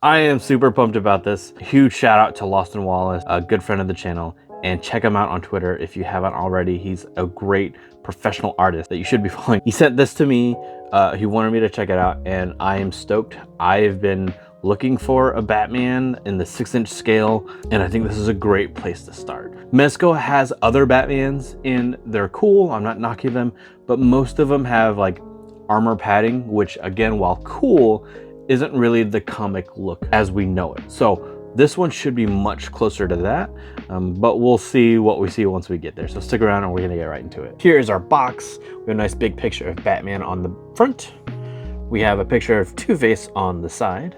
I am super pumped about this. Huge shout out to Lost and Wallace, a good friend of the channel, and check him out on Twitter if you haven't already. He's a great professional artist that you should be following. He sent this to me. He wanted me to check it out, and I am stoked. I've been looking for a Batman in the 6-inch scale, and I think this is a great place to start. Mezco has other Batmans, and they're cool. I'm not knocking them, but most of them have like armor padding, which again, while cool, isn't really the comic look as we know it. So this one should be much closer to that, but we'll see what we see once we get there. So stick around and we're gonna get right into it. Here is our box. We have a nice big picture of Batman on the front. We have a picture of Two-Face on the side.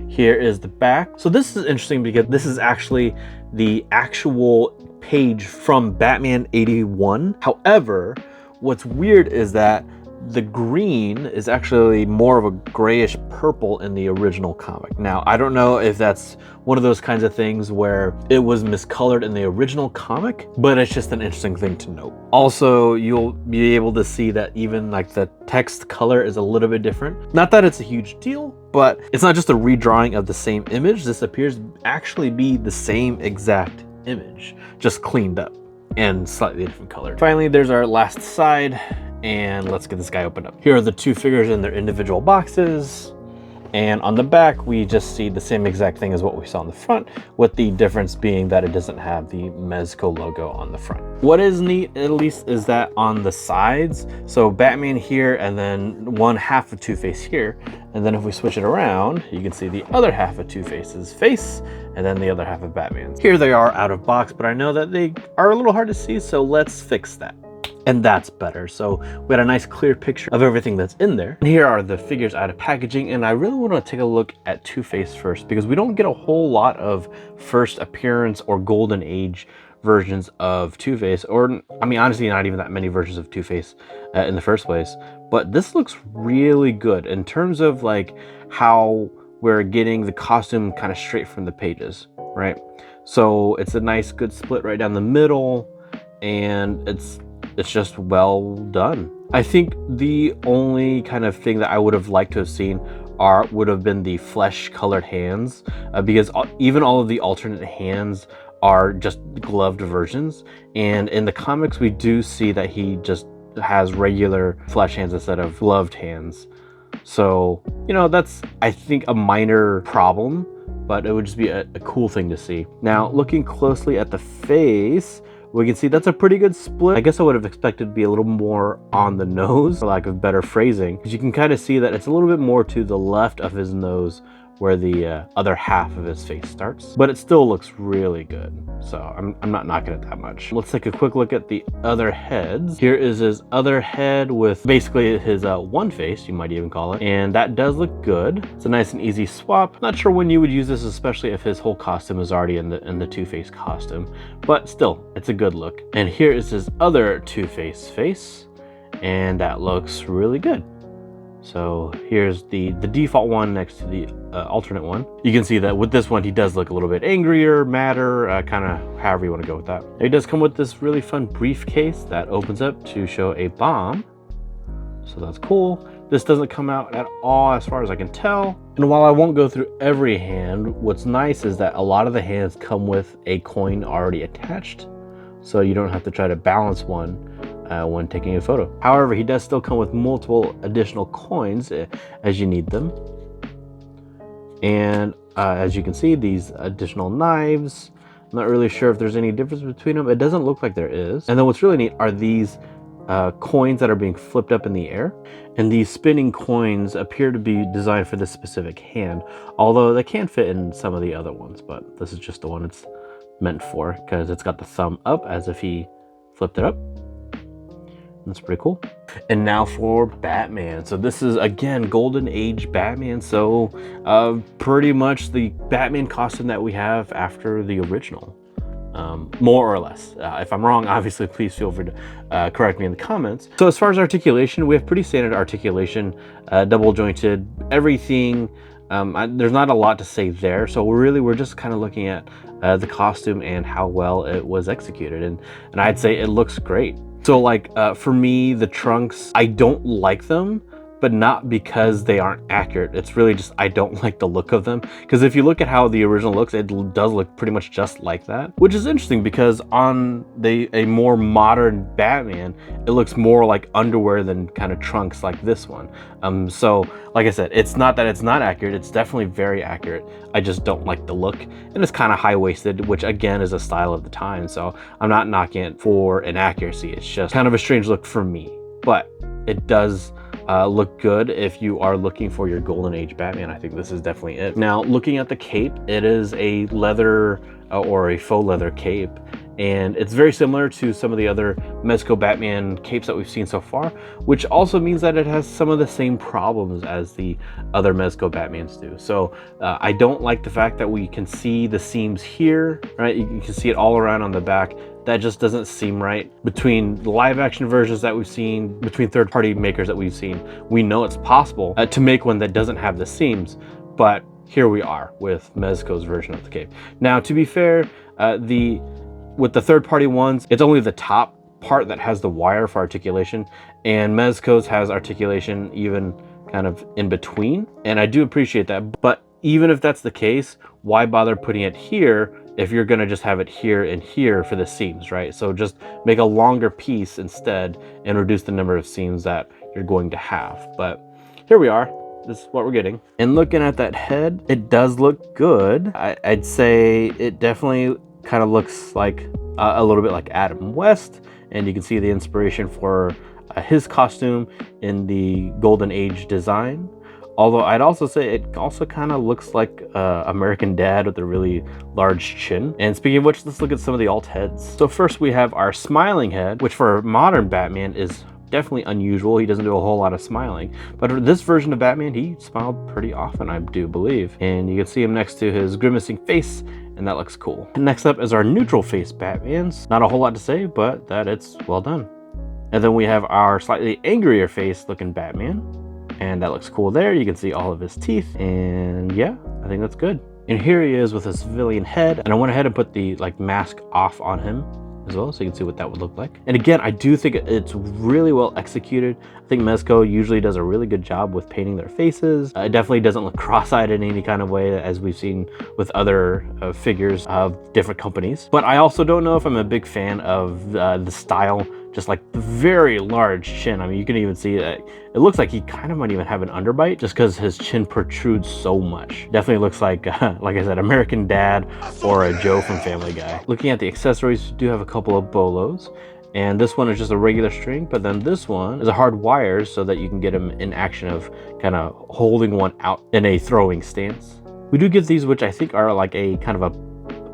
Here is the back. So this is interesting because this is actually the actual page from Batman 81. However, what's weird is that the green is actually more of a grayish purple in the original comic. Now, I don't know if that's one of those kinds of things where it was miscolored in the original comic, but it's just an interesting thing to note. Also, you'll be able to see that even like the text color is a little bit different. Not that it's a huge deal, but it's not just a redrawing of the same image. This appears to actually be the same exact image, just cleaned up and slightly different color. Finally, there's our last side. And let's get this guy opened up. Here are the two figures in their individual boxes. And on the back, we just see the same exact thing as what we saw on the front, with the difference being that it doesn't have the Mezco logo on the front. What is neat, at least, is that on the sides, so Batman here, and then one half of Two-Face here. And then if we switch it around, you can see the other half of Two-Face's face, and then the other half of Batman's. Here they are out of box, but I know that they are a little hard to see, so let's fix that. And that's better. So we had a nice clear picture of everything that's in there. And here are the figures out of packaging. And I really want to take a look at Two-Face first, because we don't get a whole lot of first appearance or golden age versions of Two-Face, or I mean, honestly, not even that many versions of Two-Face in the first place. But this looks really good in terms of like how we're getting the costume kind of straight from the pages, right? So it's a nice good split right down the middle, and it's just well done. I think the only kind of thing that I would have liked to have seen would have been the flesh colored hands, because even all of the alternate hands are just gloved versions. And in the comics, we do see that he just has regular flesh hands instead of gloved hands. So, you know, that's, I think, a minor problem, but it would just be a cool thing to see. Now, looking closely at the face, we can see that's a pretty good split. I guess I would have expected to be a little more on the nose, for lack of better phrasing, because you can kind of see that it's a little bit more to the left of his nose where the other half of his face starts, but it still looks really good. So I'm not knocking it that much. Let's take a quick look at the other heads. Here is his other head with basically his one face, you might even call it, and that does look good. It's a nice and easy swap. Not sure when you would use this, especially if his whole costume is already in the Two-Face costume, but still, it's a good look. And here is his other Two-Face face, and that looks really good. So here's the default one next to the alternate one. You can see that with this one, he does look a little bit angrier, madder, kind of however you want to go with that. He does come with this really fun briefcase that opens up to show a bomb. So that's cool. This doesn't come out at all as far as I can tell. And while I won't go through every hand, what's nice is that a lot of the hands come with a coin already attached. So you don't have to try to balance one when taking a photo. However, he does still come with multiple additional coins as you need them. And as you can see, these additional knives, I'm not really sure if there's any difference between them. It doesn't look like there is. And then what's really neat are these coins that are being flipped up in the air. And these spinning coins appear to be designed for this specific hand, although they can fit in some of the other ones, but this is just the one it's meant for, because it's got the thumb up as if he flipped it up. That's pretty cool. And now for Batman. So this is, again, Golden Age Batman. So pretty much the Batman costume that we have after the original, more or less. If I'm wrong, obviously, please feel free to correct me in the comments. So as far as articulation, we have pretty standard articulation, double jointed, everything. There's not a lot to say there. So we're just kind of looking at the costume and how well it was executed. And I'd say it looks great. So like for me, the trunks, I don't like them, but not because they aren't accurate. It's really just I don't like the look of them, because if you look at how the original looks, it does look pretty much just like that, which is interesting because on a more modern Batman, it looks more like underwear than kind of trunks like this one. So like I said, it's not that it's not accurate, it's definitely very accurate. I just don't like the look, and it's kind of high-waisted, which again is a style of the time, so I'm not knocking it for inaccuracy. It's just kind of a strange look for me, but it does look good if you are looking for your golden age Batman. I think this is definitely it. Now, looking at the cape, it is a leather or a faux leather cape, and it's very similar to some of the other Mezco Batman capes that we've seen so far, which also means that it has some of the same problems as the other Mezco Batmans do. So I don't like the fact that we can see the seams here, right? You can see it all around on the back. That just doesn't seem right. Between the live action versions that we've seen, between third-party makers that we've seen, we know it's possible to make one that doesn't have the seams, but here we are with Mezco's version of the cape. Now, to be fair, with the third-party ones, it's only the top part that has the wire for articulation, and Mezco's has articulation even kind of in between, and I do appreciate that. But even if that's the case, why bother putting it here if you're gonna just have it here and here for the seams, right? So just make a longer piece instead and reduce the number of seams that you're going to have. But here we are. This is what we're getting. And looking at that head, it does look good. I'd say it definitely kind of looks like a little bit like Adam West, and you can see the inspiration for his costume in the Golden Age design. Although I'd also say it also kind of looks like American Dad with a really large chin. And speaking of which, let's look at some of the alt heads. So first we have our smiling head, which for modern Batman is definitely unusual. He doesn't do a whole lot of smiling, but for this version of Batman, he smiled pretty often, I do believe. And you can see him next to his grimacing face, and that looks cool. And next up is our neutral face Batmans. Not a whole lot to say, but that it's well done. And then we have our slightly angrier face looking Batman, and that looks cool there. You can see all of his teeth, and yeah, I think that's good. And here he is with a civilian head, and I went ahead and put the mask off on him as well, so you can see what that would look like. And again, I do think it's really well executed. I think Mezco usually does a really good job with painting their faces. It definitely doesn't look cross-eyed in any kind of way as we've seen with other figures of different companies. But I also don't know if I'm a big fan of the style, just like the very large chin. I mean, you can even see that it looks like he kind of might even have an underbite just because his chin protrudes so much. Definitely looks like I said, American Dad or a Joe from Family Guy. Looking at the accessories, we do have a couple of bolos. And this one is just a regular string, but then this one is a hard wire so that you can get him in action of kind of holding one out in a throwing stance. We do get these, which I think are like a kind of a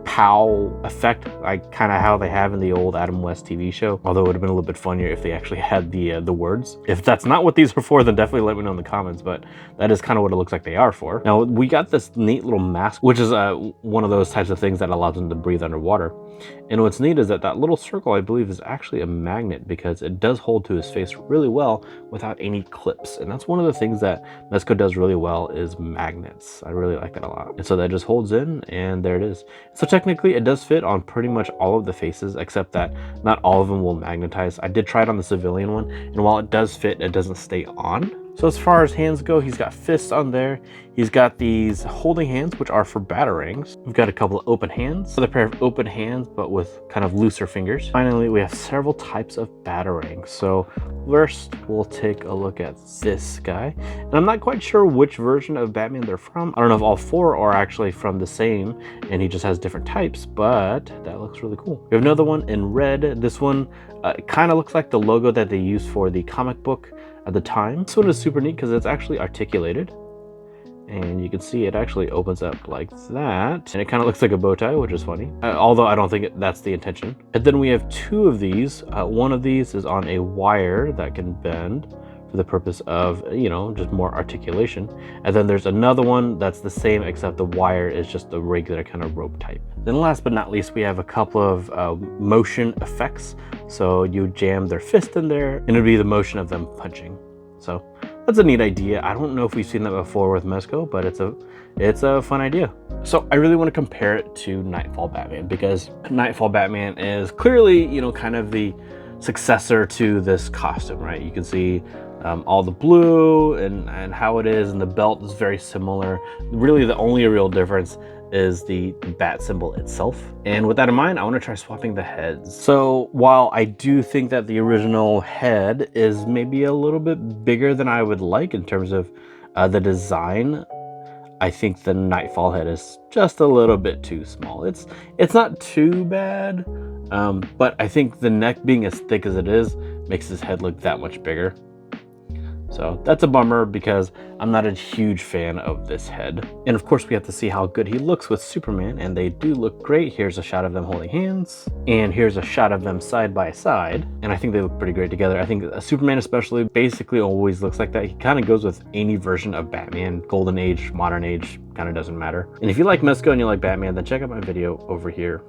pow effect, like kind of how they have in the old Adam West TV show. Although it would have been a little bit funnier if they actually had the words. If that's not what these are for, then definitely let me know in the comments, but that is kind of what it looks like they are for. Now, we got this neat little mask, which is one of those types of things that allows them to breathe underwater. And what's neat is that that little circle, I believe, is actually a magnet because it does hold to his face really well without any clips. And that's one of the things that Mezco does really well is magnets. I really like that a lot. And so that just holds in, and there it is. So technically it does fit on pretty much all of the faces, except that not all of them will magnetize. I did try it on the civilian one, and while it does fit, it doesn't stay on. So as far as hands go, he's got fists on there. He's got these holding hands, which are for batarangs. We've got a couple of open hands, another pair of open hands, but with kind of looser fingers. Finally, we have several types of batarangs. So first, we'll take a look at this guy. And I'm not quite sure which version of Batman they're from. I don't know if all four are actually from the same, and he just has different types, but that looks really cool. We have another one in red. This one kind of looks like the logo that they used for the comic book at the time. This one is super neat because it's actually articulated, and you can see it actually opens up like that, and it kind of looks like a bow tie, which is funny, although I don't think that's the intention. And then we have two of these. One of these is on a wire that can bend for the purpose of, you know, just more articulation. And then there's another one that's the same, except the wire is just a regular kind of rope type. Then last but not least, we have a couple of motion effects. So you jam their fist in there, and it'll be the motion of them punching. So that's a neat idea. I don't know if we've seen that before with Mezco, but it's a fun idea. So I really want to compare it to Nightfall Batman, because Nightfall Batman is clearly, you know, kind of the successor to this costume, right? You can see all the blue and how it is, and the belt is very similar. Really, the only real difference is the bat symbol itself. And with that in mind, I want to try swapping the heads. So while I do think that the original head is maybe a little bit bigger than I would like in terms of the design, I think the Nightfall head is just a little bit too small. It's not too bad, but I think the neck being as thick as it is makes his head look that much bigger. So that's a bummer because I'm not a huge fan of this head. And of course we have to see how good he looks with Superman, and they do look great. Here's a shot of them holding hands, and here's a shot of them side by side. And I think they look pretty great together. I think Superman especially basically always looks like that. He kind of goes with any version of Batman, Golden Age, Modern Age, kind of doesn't matter. And if you like Mezco and you like Batman, then check out my video over here.